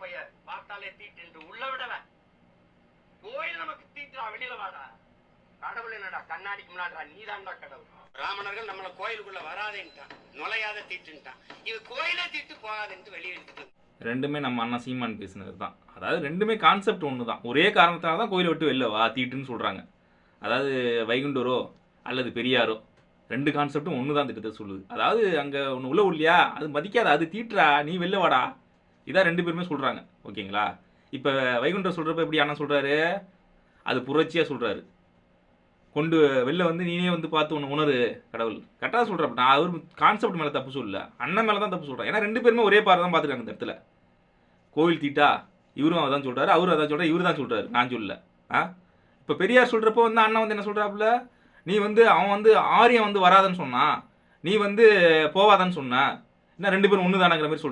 பைய பார்த்தாலே தீட்டு உள்ள விடல. கோயில் நமக்கு தீட்டுறா, வெளியில வாடா. கடவுள் என்னடா கண்ணாடிக்கு முன்னாடிடா, நீதான்டா கடவுள். பிராமணர்கள் நம்மள கோயிலுக்குள்ள வராதேன்ட்டான், நுழையாத தீட்டுன்ட்டான். இது கோயிலே தீட்டு போகாதுன்ட்டு வெளியே எடுத்துட்டு. ரெண்டுமே நம்ம அண்ணா சீமான் பேசினது தான். அதாவது ரெண்டுமே கான்செப்ட் ஒன்று தான். ஒரே காரணத்தினால தான் கோயிலை விட்டு வெளில வா தீட்டுன்னு சொல்கிறாங்க. அதாவது வைகுண்டரோ அல்லது பெரியாரோ ரெண்டு கான்செப்டும் ஒன்று தான் திட்டத்தை சொல்லுது. அதாவது அங்கே ஒன்று உள்ள இல்லையா, அது மதிக்காத, அது தீட்டுறா, நீ வெளில வாடா, இதான் ரெண்டு பேருமே சொல்கிறாங்க. ஓகேங்களா? இப்போ வைகுண்டர் சொல்கிறப்ப எப்படி அண்ணா சொல்கிறாரு, அது புரட்சியாக சொல்கிறாரு. கொண்டு வெளில வந்து நீனே வந்து பார்த்து ஒன்று உணரு கடவுள் கரெக்டாக சொல்கிறப்ப. நான் அவர் கான்செப்ட் மேலே தப்பு சொல்லல, அண்ணன் மேலே தான் தப்பு சொல்கிறேன். ஏன்னா ரெண்டு பேருமே ஒரே பாரு தான் பார்த்துருக்காங்க இந்த இடத்துல. கோவில் தீட்டா இவரும் அதான் சொல்கிறாரு, அவரும் அதான் சொல்கிறார், இவரு தான் சொல்கிறாரு, நான் சொல்லல. இப்போ பெரியார் சொல்கிறப்போ வந்து அண்ணன் வந்து என்ன சொல்கிறாப்புல, நீ வந்து அவன் வந்து ஆரியம் வந்து வராதுன்னு சொன்னான், நீ வந்து போவாதான்னு சொன்ன, என்ன ரெண்டு பேரும் ஒன்று தானங்கிற மாதிரி சொல்கிறார்.